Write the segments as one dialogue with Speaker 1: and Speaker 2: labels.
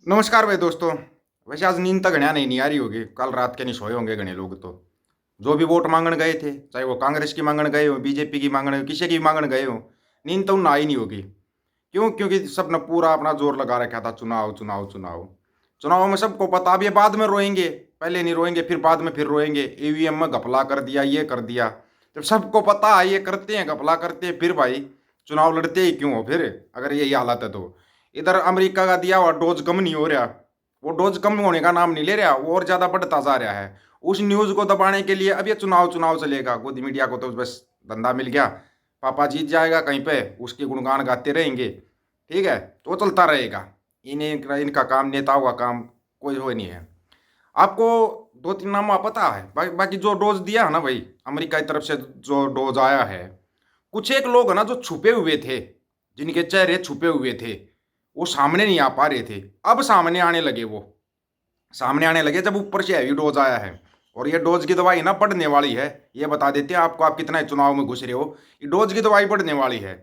Speaker 1: नमस्कार भाई दोस्तों। वैसे आज नींद तक घणिया नहीं आ रही होगी। कल रात के नहीं सोए होंगे घने लोग तो। जो भी वोट मांगने गए थे, चाहे वो कांग्रेस की मांगने गए हो, बीजेपी की मांगने हो, किसी की भी मांगने गए हो, नींद तो उन्हें आई नहीं होगी। क्यों? क्योंकि सबने पूरा अपना जोर लगा रखा था, चुनाव चुनाव चुनाव। चुनाव में सबको पता, अब ये बाद में रोएंगे, पहले नहीं रोएंगे, फिर बाद में फिर रोएंगे, ईवीएम में घपला कर दिया, ये कर दिया। जब सबको पता है ये करते हैं, घपला करते हैं, फिर भाई चुनाव लड़ते ही क्यों हो फिर? अगर यही हालत है तो इधर अमेरिका का दिया हुआ डोज कम नहीं हो रहा। वो डोज कम होने का नाम नहीं ले रहा, वो और ज्यादा बढ़ता जा रहा है। उस न्यूज को दबाने के लिए अब ये चुनाव चुनाव चलेगा। गोदी मीडिया को तो बस धंधा मिल गया, पापा जीत जाएगा कहीं पे, उसके गुणगान गाते रहेंगे। ठीक है, तो चलता रहेगा। इन्हें इनका काम, नेताओं का काम कोई हो नहीं है। आपको दो तीन नाम पता है? बाकी जो डोज दिया है ना भाई, अमेरिका की तरफ से जो डोज आया है, कुछ एक लोग है ना जो छुपे हुए थे, जिनके चेहरे छुपे हुए थे, वो सामने नहीं आ पा रहे थे। अब सामने आने लगे, वो सामने आने लगे जब ऊपर से हैवी डोज आया है। और ये डोज की दवाई ना बढ़ने वाली है, ये बता देते हैं आपको। आप कितना चुनाव में घुस रहे हो, ये डोज की दवाई बढ़ने वाली है।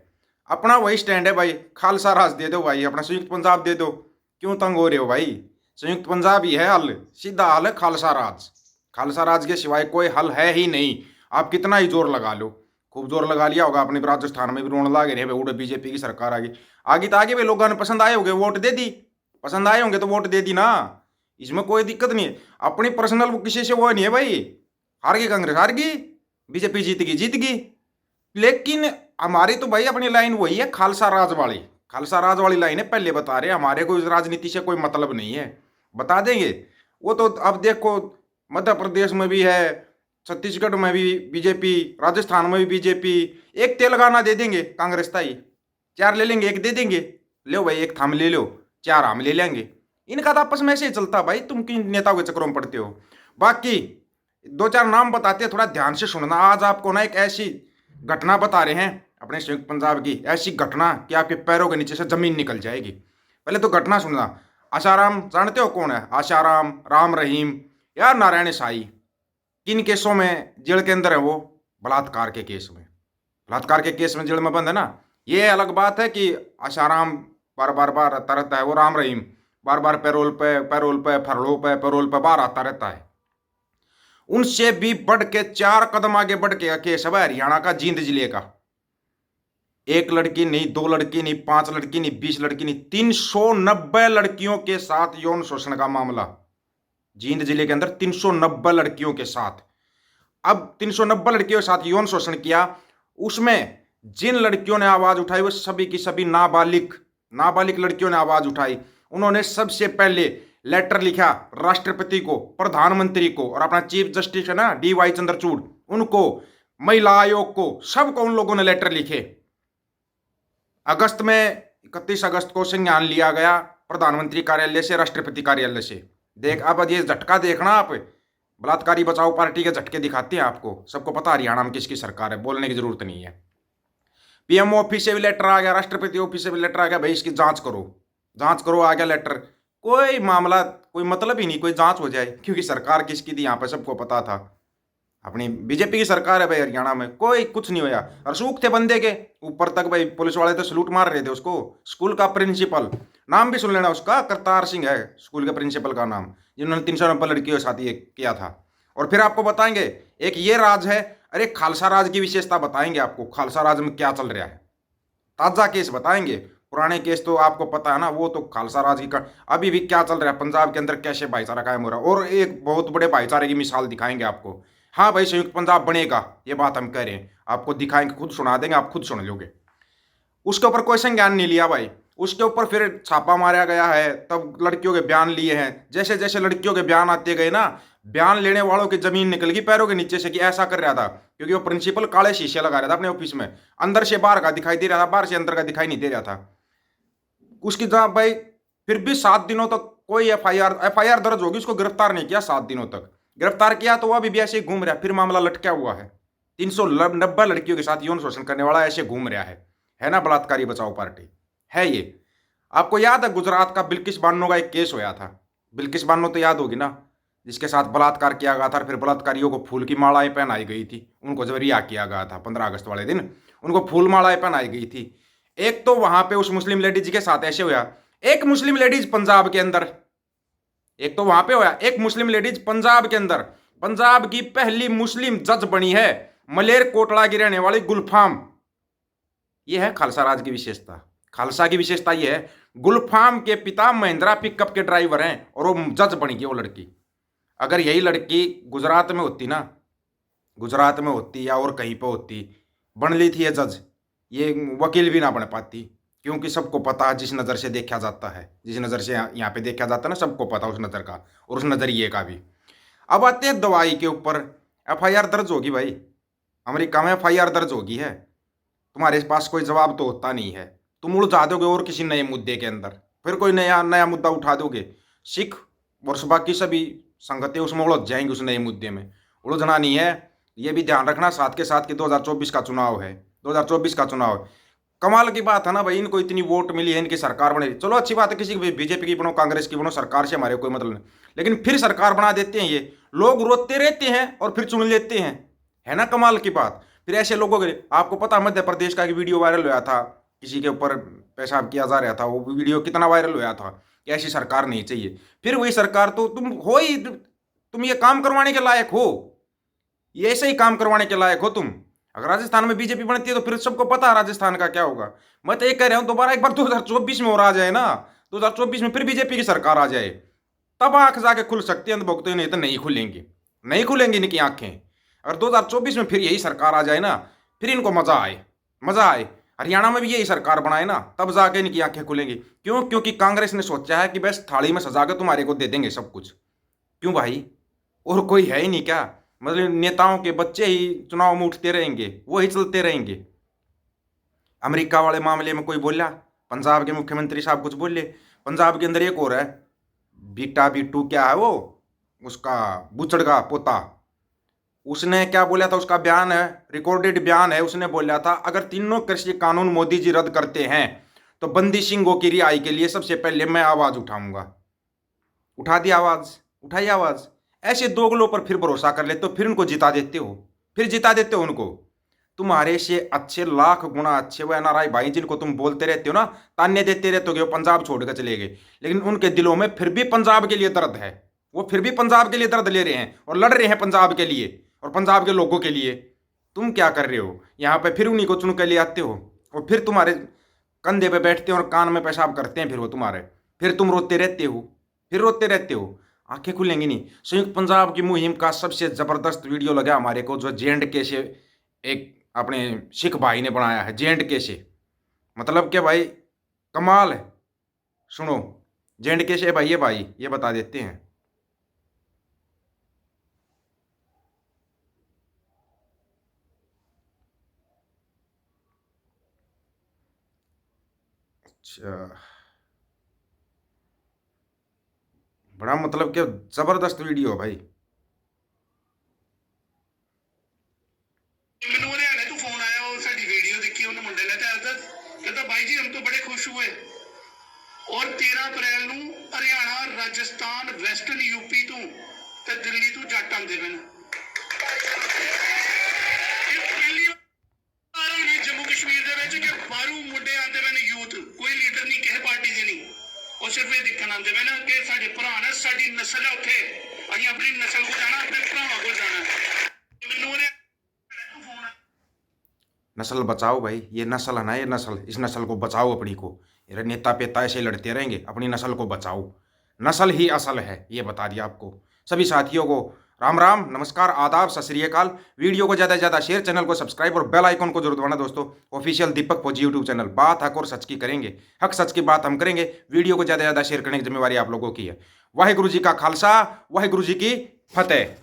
Speaker 1: अपना वही स्टैंड है भाई, खालसा राज दे दो भाई, अपना संयुक्त पंजाब दे दो। क्यों तंग हो रहे हो भाई? संयुक्त पंजाब ही है हल, सीधा हल है खालसा राज। खालसा राज के सिवाय कोई हल है ही नहीं। आप कितना ही जोर लगा लो, खूब जोर लगा लिया होगा। अपने राजस्थान में भी रोने लगे रहे उड़े, बीजेपी की सरकार आ गई। आगे तो आगे भी लोगों ने पसंद आए होंगे, वोट दे दी। पसंद आए होंगे तो वोट दे दी ना, इसमें कोई दिक्कत नहीं है। अपनी पर्सनल किसी से वो नहीं है भाई। हार गई कांग्रेस, हार गई, बीजेपी जीत गई, जीत गई। लेकिन हमारी तो भाई अपनी लाइन वही है, खालसा राज वाली। खालसा राज वाली लाइन है, पहले बता रहे हैं। हमारे को इस राजनीति से कोई मतलब नहीं है, बता देंगे। वो तो अब देखो, मध्य प्रदेश में भी है, छत्तीसगढ़ में भी बीजेपी, राजस्थान में भी बीजेपी। एक तेलंगाना दे देंगे कांग्रेस ताई, चार ले लेंगे, एक दे देंगे। लो भाई, एक थाम ले लो, चार हम ले लेंगे। इनका तो आपस में ऐसे ही चलता भाई, तुम किन नेताओं के चक्रों में पड़ते हो? बाकी दो चार नाम बताते हैं, थोड़ा ध्यान से सुनना। आज आपको ना एक ऐसी घटना बता रहे हैं अपने संयुक्त पंजाब की, ऐसी घटना कि आपके पैरों के नीचे से जमीन निकल जाएगी। पहले तो घटना सुनना। आशाराम जानते हो कौन है? आशाराम, राम रहीम या नारायण साई, किन केसों में जेल के अंदर है वो? बलात्कार के केस में। बलात्कार के केस में जेल में बंद है ना। ये अलग बात है कि आशाराम बार बार बार आता रहता है, वो राम रहीम बार बार पैरोल पे पैरोल पे फरलों पे पैरोल पे बाहर आता रहता है। उनसे भी बढ़ के चार कदम आगे बढ़ के केस है हरियाणा का जींद जिले का। एक लड़की नहीं, दो लड़की नहीं, पांच लड़की नहीं, 20 लड़की नहीं, 390 लड़कियों के साथ यौन शोषण का मामला जींद जिले के अंदर। 390 लड़कियों के साथ। अब 390 लड़कियों के साथ यौन शोषण किया। उसमें जिन लड़कियों ने आवाज उठाई वो सभी की सभी नाबालिग नाबालिग लड़कियों ने आवाज उठाई। उन्होंने सबसे पहले लेटर लिखा राष्ट्रपति को, प्रधानमंत्री को, और अपना चीफ जस्टिस है ना DY चंद्रचूड़, उनको, महिला आयोग को, सबको उन लोगों ने लेटर लिखे। अगस्त में 31 अगस्त को संज्ञान लिया गया प्रधानमंत्री कार्यालय से, राष्ट्रपति कार्यालय से। देख अब ये झटका देखना आप, बलात्कारी बचाओ पार्टी के झटके दिखाते हैं आपको। सबको पता हरियाणा में किसकी सरकार है, बोलने की जरूरत नहीं है। PM ऑफिस से भी लेटर आ गया, राष्ट्रपति ऑफिस से भी लेटर आ गया, भाई इसकी जांच करो, जांच करो। आ गया लेटर, कोई मामला, कोई मतलब ही नहीं, कोई जांच हो जाए। क्योंकि सरकार किसकी थी यहाँ पे सबको पता था, अपनी बीजेपी की सरकार है भाई हरियाणा में। कोई कुछ नहीं होया, रसूख थे बंदे के ऊपर तक भाई। पुलिस वाले तो सलूट मार रहे थे उसको। स्कूल का प्रिंसिपल, नाम भी सुन लेना उसका, करतार सिंह है स्कूल के प्रिंसिपल का नाम, जिन्होंने 390 लड़कियों के साथ ये किया था। और फिर आपको बताएंगे एक ये राज है। अरे खालसा राज की विशेषता बताएंगे आपको, खालसा राज में क्या चल रहा है। ताजा केस बताएंगे, पुराने केस तो आपको पता है ना, वो तो खालसा राज की का। अभी भी क्या चल रहा है पंजाब के अंदर, कैसे भाईचारा कायम हो रहा है, और एक बहुत बड़े भाईचारे की मिसाल दिखाएंगे आपको। हाँ भाई, संयुक्त पंजाब बनेगा, ये बात हम कह रहे हैं। आपको दिखाएंगे, खुद सुना देंगे, आप खुद सुन लोगे। उसके ऊपर कोई संज्ञान नहीं लिया भाई। उसके ऊपर फिर छापा मारा गया है, तब लड़कियों के बयान लिए हैं। जैसे जैसे लड़कियों के बयान आते गए ना, बयान लेने वालों की जमीन निकल गई पैरों के नीचे से कि ऐसा कर रहा था। क्योंकि वो प्रिंसिपल काले शीशे लगा रहा था अपने ऑफिस में, अंदर से बाहर का दिखाई दे रहा था, बाहर से अंदर का दिखाई नहीं दे रहा था। उसकी जहां भाई, फिर भी 7 दिनों तक कोई एफ आई आर दर्ज होगी, उसको गिरफ्तार नहीं किया 7 दिनों तक। गिरफ्तार किया तो वह अभी भी ऐसे ही घूम रहा है, फिर मामला लटका हुआ है। 390 लड़कियों के साथ यौन शोषण करने वाला ऐसे घूम रहा है ना बलात्कारी बचाओ पार्टी है ये। आपको याद है गुजरात का बिल्किस बानो का एक केस होया था? बिल्किस बानो तो याद होगी ना, जिसके साथ बलात्कार किया गया था। फिर बलात्कारियों को फूल की मालाएं पहनाई गई थी, उनको जब रिहा किया गया था 15 अगस्त वाले दिन, उनको फूल मालाएं पहनाई गई थी। एक तो वहां पे उस मुस्लिम लेडी जी के साथ ऐसे हुआ एक मुस्लिम लेडीज पंजाब के अंदर, एक तो वहां पे होया, एक मुस्लिम लेडीज पंजाब के अंदर, पंजाब की पहली मुस्लिम जज बनी है, मलेर कोटला की रहने वाली गुलफाम। यह है खालसा राज की विशेषता। खालसा की विशेषता यह है, गुलफाम के पिता महिंद्रा पिकअप के ड्राइवर हैं और वो जज बनी गई वो लड़की। अगर यही लड़की गुजरात में होती ना, गुजरात में होती या और कहीं पे होती, बन ली थी ये जज, ये वकील भी ना बन पाती। क्योंकि सबको पता है जिस नज़र से देखा जाता है, जिस नज़र से यहाँ पे देखा जाता है ना, सबको पता उस नज़र का और उस नज़रिए का भी। अब आते हैं दवाई के ऊपर। एफआईआर दर्ज होगी भाई, अमेरिका में एफआईआर दर्ज होगी है, तुम्हारे पास कोई जवाब तो होता नहीं है, तुम उलझा दोगे और किसी नए मुद्दे के अंदर, फिर कोई नया नया मुद्दा उठा दोगे, सिख और बाकी सभी संगतें उसमें उलझ जाएंगी, उस नए मुद्दे में उलझना नहीं है। ये भी ध्यान रखना साथ के साथ कि 2024 का चुनाव है, 2024 का चुनाव है। कमाल की बात है ना भाई, इनको इतनी वोट मिली है, इनकी सरकार बने, चलो अच्छी बात है, किसी की बीजेपी की बनो, कांग्रेस की बनो, सरकार से हमारे कोई मतलब नहीं, लेकिन फिर सरकार बना देते हैं ये लोग, रोते रहते हैं और फिर चुन लेते हैं, है ना कमाल की बात। फिर ऐसे लोगों के, आपको पता मध्य प्रदेश का वीडियो वायरल हुआ था, किसी के ऊपर पेशाब किया जा रहा था, वो वीडियो कितना वायरल हुआ था कि ऐसी सरकार नहीं चाहिए। फिर वही सरकार, तो तुम हो ही, तुम ये काम करवाने के लायक हो, ये ऐसे ही काम करवाने के लायक हो तुम। अगर राजस्थान में बीजेपी बनती है तो फिर सबको पता है राजस्थान का क्या होगा। मैं तो ये कह रहा हूं दोबारा एक बार 2024 में और आ जाए ना, 2024 में फिर बीजेपी की सरकार आ जाए, तब आंख जाके खुल सकती है अंधभक्तों, नहीं तो नहीं खुलेंगी, नहीं खुलेंगी इनकी आंखें। अगर 2024 में फिर यही सरकार आ जाए ना, फिर इनको मजा आए, मजा आए। हरियाणा में भी यही सरकार बनाए ना, तब जाके इनकी आंखें खुलेंगी। क्यों? क्योंकि कांग्रेस ने सोचा है कि बस थाली में सजा के तुम्हारे को दे देंगे सब कुछ। क्यों भाई, और कोई है ही नहीं क्या? मतलब नेताओं के बच्चे ही चुनाव में उठते रहेंगे, वो ही चलते रहेंगे। अमेरिका वाले मामले में कोई बोला, पंजाब के मुख्यमंत्री साहब कुछ बोले, पंजाब के अंदर एक और है, बीटा बिट्टू क्या है वो, उसका बुचड़ का पोता, उसने क्या बोला था, उसका बयान है, रिकॉर्डेड बयान है, उसने बोला था अगर तीनों कृषि कानून मोदी जी रद्द करते हैं तो बंदी सिंहों की रिहाई के लिए सबसे पहले मैं आवाज उठाऊंगा। उठा दी आवाज, उठाई आवाज। ऐसे दोगलों पर फिर भरोसा कर लेते हो, फिर उनको जिता देते हो, फिर जिता देते हो उनको। तुम्हारे से अच्छे लाख गुना अच्छे वो एनआरआई भाई जिनको तुम बोलते रहते हो ना, ताने देते रहते हो कि वो पंजाब छोड़कर चले गए, लेकिन उनके दिलों में फिर भी पंजाब के लिए दर्द है, वो फिर भी पंजाब के लिए दर्द ले रहे हैं और लड़ रहे हैं पंजाब के लिए और पंजाब के लोगों के लिए। तुम क्या कर रहे हो यहाँ पे? फिर उन्हीं को चुन के ले आते हो और फिर तुम्हारे कंधे पे बैठते हैं और कान में पेशाब करते हैं फिर वो तुम्हारे, फिर तुम रोते रहते हो, फिर रोते रहते हो, आंखें खुलेंगी नहीं। संयुक्त पंजाब की मुहिम का सबसे जबरदस्त वीडियो लगा हमारे को, जो JNK से एक अपने सिख भाई ने बनाया है, JNK से, मतलब क्या भाई कमाल है। सुनो, JNK से भाई ये बता देते हैं। अच्छा, बड़ा मतलब क्या जबरदस्त वीडियो है भाई।
Speaker 2: ਮੈਨੂੰ ਹਰਿਆਣੇ ਤੋਂ ਫੋਨ ਆਇਆ, ਉਹ ਸਾਡੀ ਵੀਡੀਓ ਦੇਖੀ ਉਹਨੇ ਮੁੰਡੇ ਨੇ, ਤੇ ਕਹਿੰਦਾ ਭਾਈ ਜੀ हम तो बड़े खुश हुए और 13 ਅਪ੍ਰੈਲ ਨੂੰ ਹਰਿਆਣਾ, ਰਾਜਸਥਾਨ, ਵੈਸਟਰਨ यूपी ਤੋਂ ਤੇ ਦਿੱਲੀ ਤੋਂ ਜੱਟ ਆਉਂਦੇ ਪਏ ਨੇ। ਇਹ ਪਹਿਲੀ ਵਾਰ ਹੋਈ ਜੰਮੂ ਕਸ਼ਮੀਰ ਦੇ ਵਿੱਚ ਕਿ ਬਾਹਰੋਂ ਮੁੰਡੇ ਆਉਂਦੇ ਪਏ ਨੇ, ਯੂਥ, ਕੋਈ ਲੀਡਰ ਨਹੀਂ, ਕਿਸੇ ਪਾਰਟੀ ਦੇ ਨਹੀਂ, ਉਹ ਸਿਰਫ ਇਹ ਦੇਖਣ ਆਉਂਦੇ ਪਏ ਨੇ ਕਿ ਸਾਡੇ ਭਰਾ ਨੇ, ਸਾਡੀ ਨਸਲ ਹੈ ਉੱਥੇ, ਅਸੀਂ ਆਪਣੀ ਨਸਲ ਕੋਲ ਜਾਣਾ, ਆਪਣੇ ਭਰਾਵਾਂ ਕੋਲ ਜਾਣਾ। ਮੈਨੂੰ ਉਹਨੇ
Speaker 1: नस्ल बचाओ भाई, ये नस्ल है ना, ये नस्ल, इस नस्ल को बचाओ अपनी को। ये नेता पेता ऐसे लड़ते रहेंगे, अपनी नस्ल को बचाओ, नस्ल ही असल है, ये बता दिया आपको। सभी साथियों को राम राम, नमस्कार, आदाब, सत श्री अकाल। वीडियो को ज़्यादा से ज़्यादा शेयर, चैनल को सब्सक्राइब और बेल आइकन को जरूर दबाना दोस्तों। ऑफिशियल दीपक फौजी यूट्यूब चैनल, बात हक और सच की करेंगे, हक सच की बात हम करेंगे। वीडियो को ज़्यादा से ज़्यादा शेयर करने की जिम्मेवारी आप लोगों की है। वाहिगुरु जी का खालसा, वाहिगुरु जी की फतेह।